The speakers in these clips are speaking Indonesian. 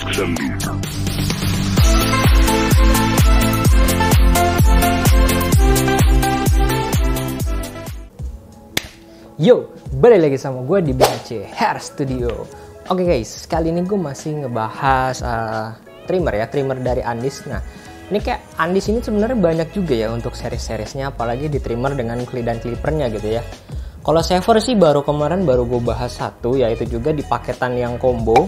Yo, balik lagi sama gue di BHC Hair Studio. Oke guys, kali ini gue masih ngebahas trimmer dari Andis. Nah, ini kayak Andis ini sebenarnya banyak juga ya untuk series-seriesnya, apalagi di trimmer dengan dan clippernya gitu ya. Kalau shaver sih kemarin baru gue bahas satu, yaitu juga di paketan yang combo.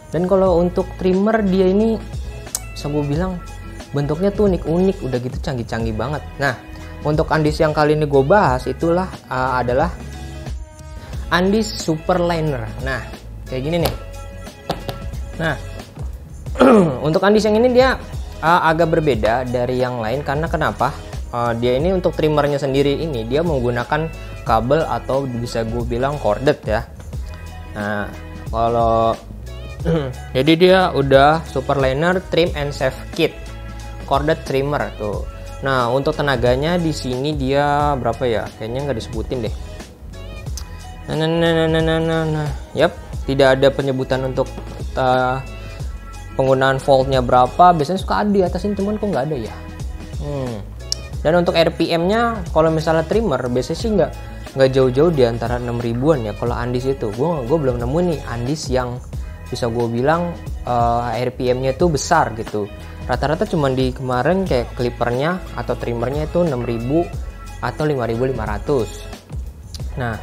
Dan kalau untuk trimmer dia ini bisa gue bilang bentuknya tuh unik-unik, udah gitu canggih-canggih banget. Nah, untuk Andis yang kali ini gue bahas itulah adalah Andis Superliner. Nah, kayak gini nih. Nah, untuk Andis yang ini dia agak berbeda dari yang lain karena kenapa? Dia ini untuk trimmernya sendiri ini dia menggunakan kabel atau bisa gue bilang corded ya. Nah, kalau jadi dia udah Superliner Trim and Save Kit corded trimmer tuh. Nah, untuk tenaganya di sini dia berapa ya? Kayaknya nggak disebutin deh. Yap, tidak ada penyebutan untuk penggunaan voltnya berapa. Biasanya suka ada di atas ini, cuman kok nggak ada ya. Dan untuk RPM-nya, kalau misalnya trimmer, biasanya sih nggak jauh-jauh di antara 6.000-an ya. Kalau Andis itu, gue belum nemu nih Andis yang bisa gue bilang RPM-nya itu besar gitu. Rata-rata cuma di kemarin kayak clippernya atau trimmernya itu 6.000 atau 5.500. Nah,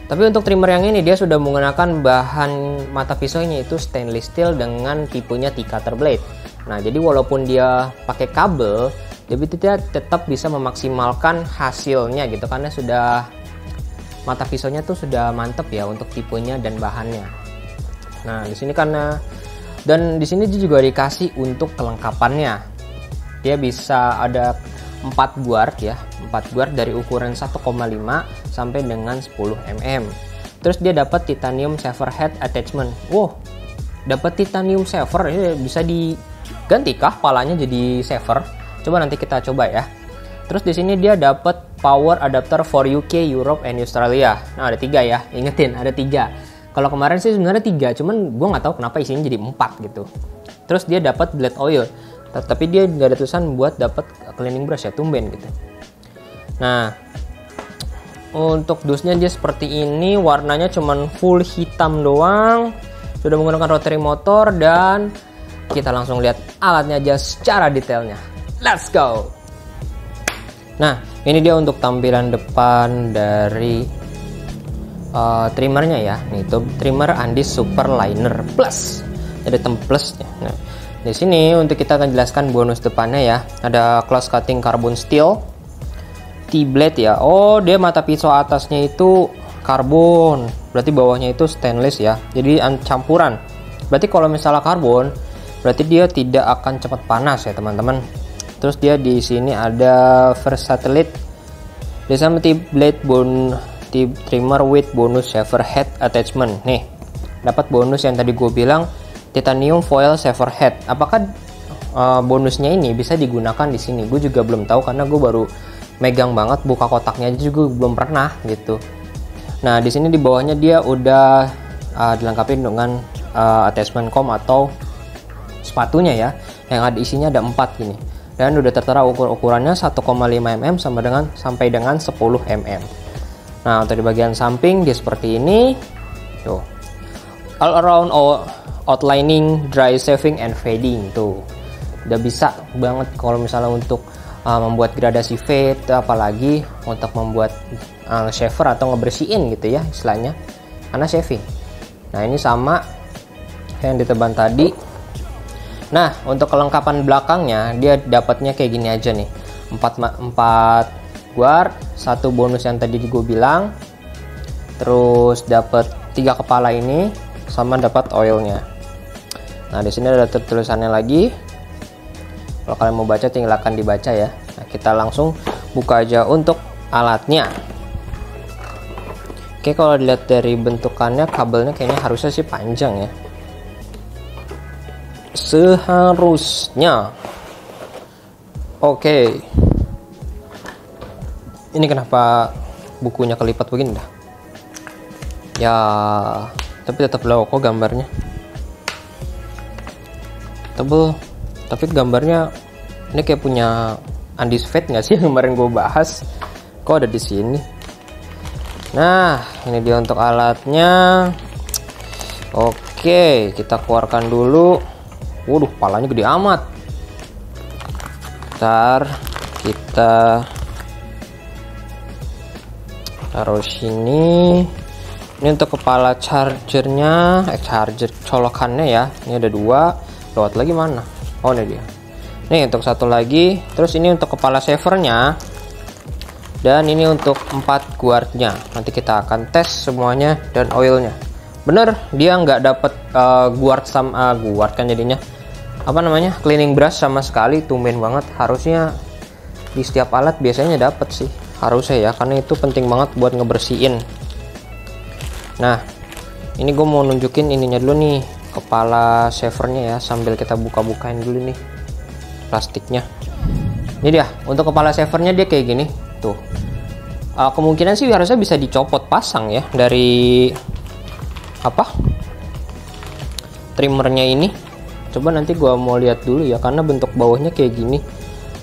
tapi untuk trimmer yang ini dia sudah menggunakan bahan mata pisaunya itu stainless steel dengan tipenya T-cutter blade. Nah, jadi walaupun dia pakai kabel, dia tetap bisa memaksimalkan hasilnya gitu karena sudah mata pisaunya tuh sudah mantep ya untuk tipenya dan bahannya. Nah, di sini dan di sini dia juga dikasih untuk kelengkapannya. Dia bisa ada 4 guard ya, 4 guard dari ukuran 1,5 sampai dengan 10 mm. Terus dia dapat titanium saver head attachment. Wow, dapat titanium saver, bisa diganti kah palanya jadi saver? Coba nanti kita coba ya. Terus di sini dia dapat power adapter for UK, Europe, and Australia. Nah, ada 3 ya, ingetin ada 3. Kalau kemarin sih sebenarnya 3, cuman gue nggak tahu kenapa isinya jadi 4 gitu. Terus dia dapat blade oil, tapi dia nggak ada tulisan buat dapat cleaning brush ya, tumben gitu. Nah, untuk dusnya dia seperti ini, warnanya cuman full hitam doang. Sudah menggunakan rotary motor dan kita langsung lihat alatnya aja secara detailnya. Let's go. Nah, ini dia untuk tampilan depan dari trimmernya ya. Nih, itu trimmer Andis Superliner Plus. Ada templusnya. Nah, di sini untuk kita akan jelaskan bonus depannya ya. Ada close cutting carbon steel T-blade ya. Oh, dia mata pisau atasnya itu karbon, berarti bawahnya itu stainless ya. Jadi campuran. Berarti kalau misalnya karbon, berarti dia tidak akan cepat panas ya teman-teman. Terus dia di sini ada versatile design T-blade trimmer with bonus saver head attachment. Nih, dapat bonus yang tadi gue bilang titanium foil saver head. Apakah bonusnya ini bisa digunakan di sini? Gue juga belum tahu karena gue baru megang banget, buka kotaknya aja juga belum pernah gitu. Nah, di sini di bawahnya dia udah dilengkapi dengan attachment comb atau sepatunya ya, yang ada isinya ada 4 gini. Dan udah tertera ukurannya 1,5 mm sampai dengan 10 mm. Nah, untuk di bagian samping dia seperti ini. Tuh. All around outlining, dry saving and fading tuh. Udah bisa banget kalau misalnya untuk membuat gradasi fade, apalagi untuk membuat shaver atau ngebersihin gitu ya istilahnya. Karena shaving. Nah, ini sama yang diteban tadi. Nah, untuk kelengkapan belakangnya dia dapatnya kayak gini aja nih. 4 guard, 1 bonus yang tadi gue bilang, terus dapat 3 kepala ini, sama dapat oilnya. Nah, di sini ada tulisannya lagi. Kalau kalian mau baca tinggal akan dibaca ya. Nah, kita langsung buka aja untuk alatnya. Oke, kalau dilihat dari bentukannya kabelnya kayaknya harusnya sih panjang ya. Seharusnya. Oke. Ini kenapa bukunya kelipat begini dah? Ya, tapi tetap logo gambarnya. tebel, tapi gambarnya ini kayak punya Andis Fate nggak sih yang kemarin gue bahas, kok ada di sini. Nah, ini dia untuk alatnya. Oke, kita keluarkan dulu. Waduh, palanya gede amat. Ntar kita taruh sini. Ini untuk kepala chargernya, charger colokannya ya. Ini ada 2. Lewat lagi mana? Oh, ini dia. Nih untuk satu lagi. Terus ini untuk kepala savernya. Dan ini untuk 4 guardnya. Nanti kita akan tes semuanya dan oilnya. Bener, dia nggak dapet guard sama guard kan jadinya. Apa namanya? Cleaning brush sama sekali. Tumben banget. Harusnya di setiap alat biasanya dapet sih. Harusnya ya, karena itu penting banget buat ngebersihin. Nah, ini gue mau nunjukin ininya dulu nih, kepala savernya ya, sambil kita buka-bukain dulu nih plastiknya. Ini dia, untuk kepala savernya dia kayak gini. Tuh, kemungkinan sih harusnya bisa dicopot pasang ya dari apa trimmernya ini. Coba nanti gua mau lihat dulu ya, karena bentuk bawahnya kayak gini.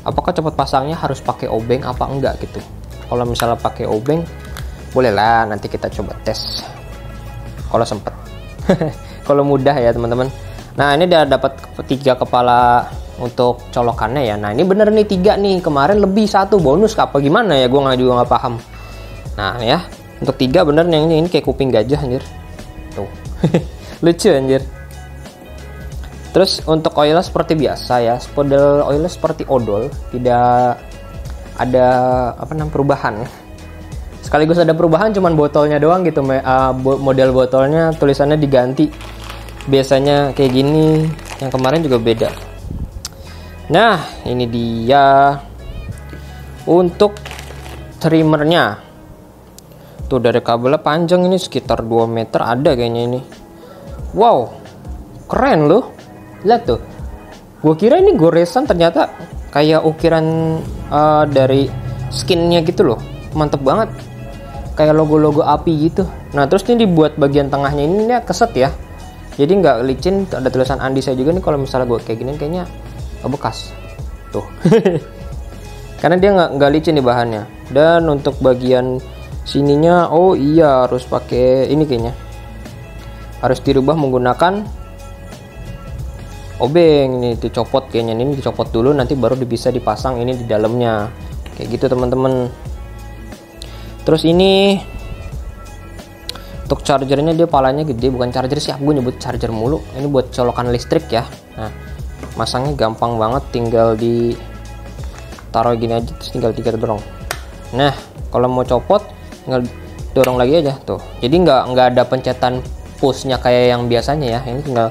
Apakah copot pasangnya harus pakai obeng apa enggak gitu? Kalau misalnya pakai obeng, bolehlah nanti kita coba tes. Kalau sempet, kalau mudah ya teman-teman. Nah ini udah dapat 3 kepala untuk colokannya ya. Nah ini bener nih 3 nih, kemarin lebih 1 bonus apa gimana ya, gue juga nggak paham. Nah ya untuk 3 bener yang ini kayak kuping gajah anjir tuh. Lucu anjir. Terus untuk oilnya seperti biasa ya, spodel oilnya seperti odol, tidak ada apa namanya perubahan. Sekaligus ada perubahan cuman botolnya doang gitu, model botolnya tulisannya diganti. Biasanya kayak gini, yang kemarin juga beda. Nah, ini dia untuk trimmernya. Tuh dari kabelnya panjang ini sekitar 2 meter ada kayaknya ini. Wow, keren loh. Lihat tuh. Gue kira ini goresan, ternyata kayak ukiran dari skinnya gitu loh. Mantep banget. Kayak logo-logo api gitu. Nah, terus ini dibuat bagian tengahnya ini keset ya. Jadi nggak licin, ada tulisan Andi saya juga nih. Kalau misalnya gue kayak gini kayaknya bekas tuh. Karena dia nggak licin di bahannya. Dan untuk bagian sininya, oh iya harus pakai ini kayaknya. Harus dirubah menggunakan obeng. Ini dicopot kayaknya, ini dicopot dulu nanti baru bisa dipasang ini di dalamnya. Kayak gitu teman-teman. Terus ini untuk chargernya dia palanya gede, bukan charger sih, aku nyebut charger mulu. Ini buat colokan listrik ya. Nah, masangnya gampang banget, tinggal di taruh gini aja, terus tinggal 3 dorong. Nah, kalau mau copot tinggal dorong lagi aja tuh. Jadi nggak ada pencetan pushnya kayak yang biasanya ya. Ini tinggal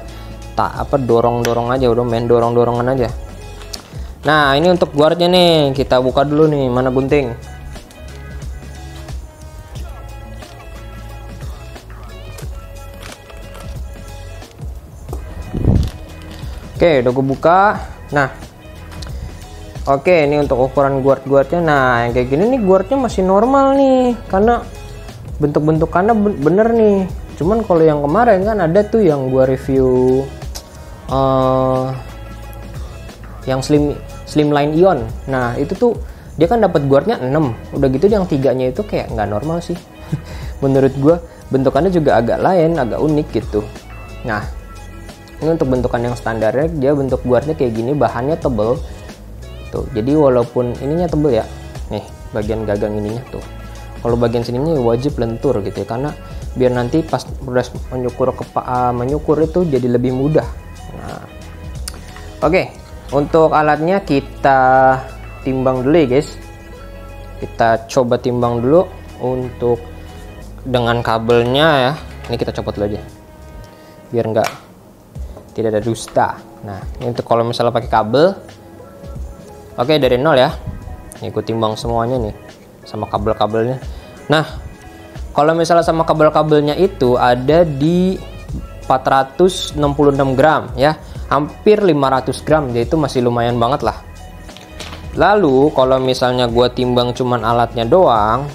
dorong aja, udah main dorong-dorongan aja. Nah, ini untuk guardnya nih, kita buka dulu nih, mana gunting. Oke, udah gue buka. Nah, oke, ini untuk ukuran guardnya. Nah, yang kayak gini nih guardnya masih normal nih, karena bentuk-bentukannya bener nih. Cuman kalau yang kemarin kan ada tuh yang gua review yang slimline ion. Nah, itu tuh dia kan dapat guardnya 6. Udah gitu yang 3-nya itu kayak nggak normal sih. Menurut gua bentukannya juga agak lain, agak unik gitu. Nah, ini untuk bentukan yang standarnya, dia bentuk guardnya kayak gini, bahannya tebel tuh. Jadi walaupun ininya tebel ya, nih bagian gagang ininya tuh, kalau bagian sininya wajib lentur gitu ya, karena biar nanti pas proses menyukur itu jadi lebih mudah. Nah, oke, untuk alatnya kita timbang dulu ya guys. Kita coba timbang dulu untuk dengan kabelnya ya. Ini kita copot dulu aja biar tidak ada dusta. Nah, ini untuk kalau misalnya pakai kabel, oke, dari 0 ya. Ini gue timbang semuanya nih sama kabel-kabelnya. Nah, kalau misalnya sama kabel-kabelnya itu ada di 466 gram ya, hampir 500 gram, jadi itu masih lumayan banget lah. Lalu kalau misalnya gue timbang cuman alatnya doang,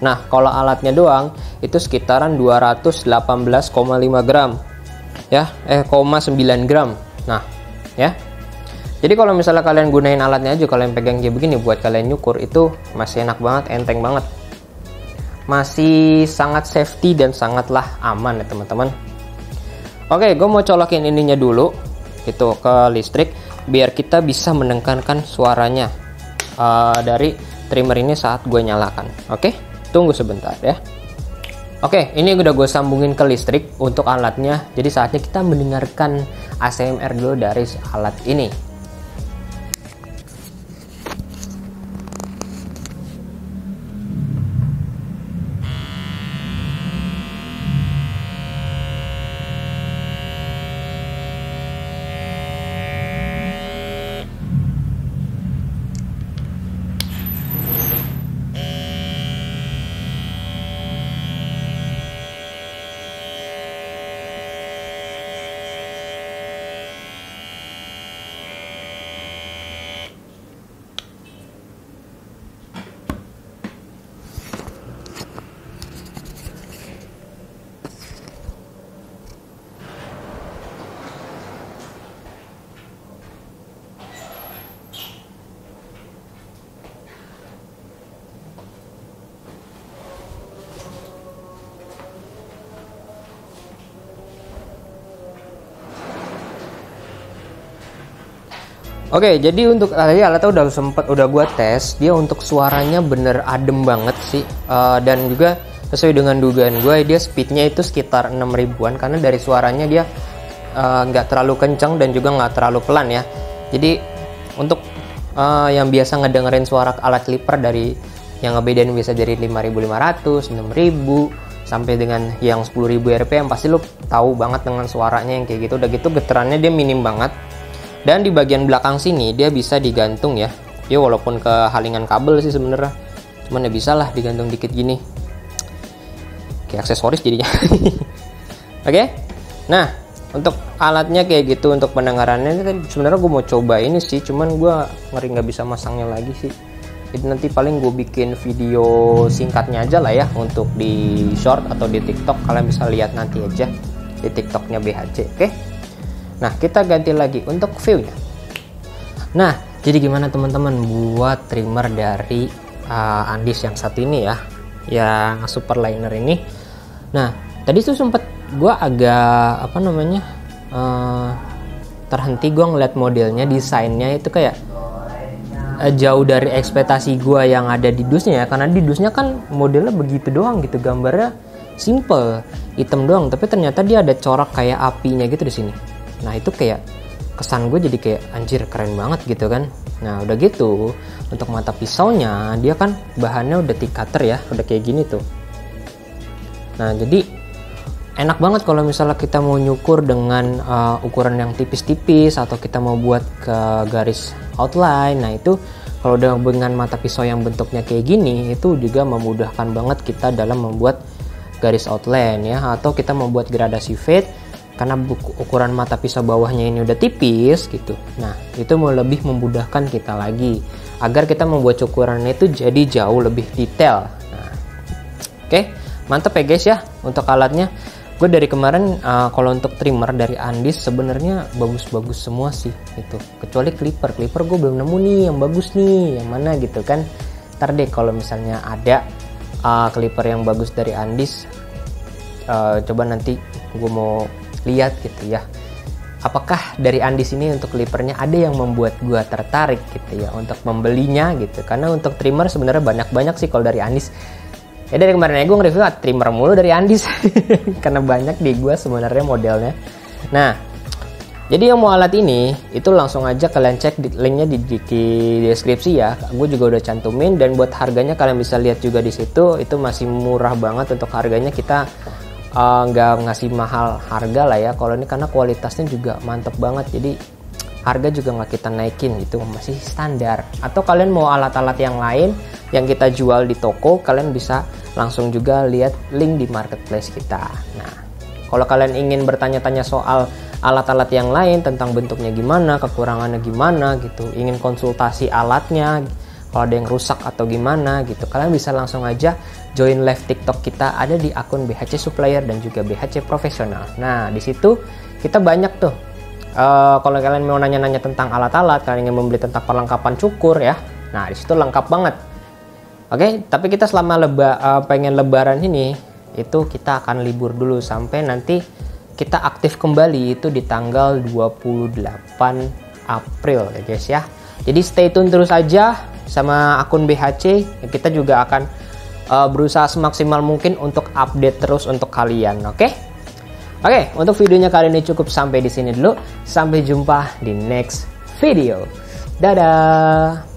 nah kalau alatnya doang itu sekitaran 218,5 gram ya, 0,9 gram. Nah, ya. Jadi kalau misalnya kalian gunain alatnya aja, kalian pegang kayak begini buat kalian nyukur, itu masih enak banget, enteng banget. Masih sangat safety dan sangatlah aman ya teman-teman. Oke, gue mau colokin ininya dulu itu ke listrik biar kita bisa mendengarkan suaranya dari trimmer ini saat gue nyalakan. Oke, tunggu sebentar ya. Oke, ini udah gue sambungin ke listrik untuk alatnya. Jadi saatnya kita mendengarkan ASMR dulu dari alat ini. Oke, jadi untuk tadi alatnya udah gua tes, dia untuk suaranya bener adem banget sih, dan juga sesuai dengan dugaan gue, dia speednya itu sekitar 6 ribuan karena dari suaranya dia nggak terlalu kencang dan juga nggak terlalu pelan ya. Jadi untuk yang biasa ngedengerin suara alat clipper dari yang ngebedain bisa dari 5.500, 6.000 sampai dengan yang 10.000 rpm, pasti lo tahu banget dengan suaranya yang kayak gitu. Udah gitu getarannya dia minim banget. Dan di bagian belakang sini dia bisa digantung ya. Ya walaupun kehalingan kabel sih sebenarnya, cuman ya bisa lah digantung dikit gini. Kayak aksesoris jadinya. Oke. Nah, untuk alatnya kayak gitu, untuk pendengarannya ini sebenarnya gue mau coba ini sih, cuman gue ngeri nggak bisa masangnya lagi sih. Jadi nanti paling gue bikin video singkatnya aja lah ya untuk di short atau di TikTok, kalian bisa lihat nanti aja di TikToknya BHC. Oke. Nah, kita ganti lagi untuk view-nya. Nah, jadi gimana teman-teman buat trimmer dari Andis yang satu ini ya, yang Superliner ini. Nah, tadi tuh sempet gue agak terhenti, gue ngeliat modelnya, desainnya itu kayak jauh dari ekspektasi gue yang ada di dusnya ya, karena di dusnya kan modelnya begitu doang gitu, gambarnya simple, hitam doang, tapi ternyata dia ada corak kayak apinya gitu di sini. Nah itu kayak kesan gue jadi kayak anjir keren banget gitu kan. Nah udah gitu untuk mata pisaunya dia kan bahannya udah thick cutter ya, udah kayak gini tuh. Nah jadi enak banget kalau misalnya kita mau nyukur dengan ukuran yang tipis-tipis atau kita mau buat ke garis outline. Nah itu kalau udah dengan mata pisau yang bentuknya kayak gini, itu juga memudahkan banget kita dalam membuat garis outline ya, atau kita membuat gradasi fade karena ukuran mata pisau bawahnya ini udah tipis gitu. Nah itu mau lebih memudahkan kita lagi agar kita membuat cukurannya itu jadi jauh lebih detail. Nah, oke, mantap ya guys ya untuk alatnya. Gue dari kemarin kalau untuk trimmer dari Andis sebenarnya bagus-bagus semua sih itu, kecuali clipper gue belum nemu nih yang bagus nih, yang mana gitu kan. Ntar deh kalau misalnya ada clipper yang bagus dari Andis, coba nanti gue mau lihat gitu ya, apakah dari Andis ini untuk clippernya ada yang membuat gua tertarik gitu ya untuk membelinya gitu. Karena untuk trimmer sebenarnya banyak sih kalau dari Andis ya. Dari kemarin gue nge-review trimmer mulu dari Andis karena banyak di gua sebenarnya modelnya. Nah jadi yang mau alat ini itu langsung aja kalian cek linknya di deskripsi ya, gue juga udah cantumin. Dan buat harganya kalian bisa lihat juga di situ, itu masih murah banget untuk harganya. Kita nggak ngasih mahal harga lah ya kalau ini, karena kualitasnya juga mantep banget, jadi harga juga nggak kita naikin gitu, masih standar. Atau kalian mau alat-alat yang lain yang kita jual di toko, kalian bisa langsung juga lihat link di marketplace kita. Nah kalau kalian ingin bertanya-tanya soal alat-alat yang lain tentang bentuknya gimana, kekurangannya gimana gitu, ingin konsultasi alatnya, kalau ada yang rusak atau gimana gitu, kalian bisa langsung aja join live TikTok kita, ada di akun BHC Supplier dan juga BHC Profesional. Nah di situ kita banyak tuh Kalau kalian mau nanya-nanya tentang alat-alat, kalian ingin membeli tentang perlengkapan cukur ya, nah di situ lengkap banget. Oke, tapi kita selama pengen lebaran ini, itu kita akan libur dulu sampai nanti kita aktif kembali itu di tanggal 28 April ya guys ya. Jadi stay tune terus aja sama akun BHC. Kita juga akan berusaha semaksimal mungkin untuk update terus untuk kalian, oke? Oke, untuk videonya kali ini cukup sampai di sini dulu. Sampai jumpa di next video. Dadah.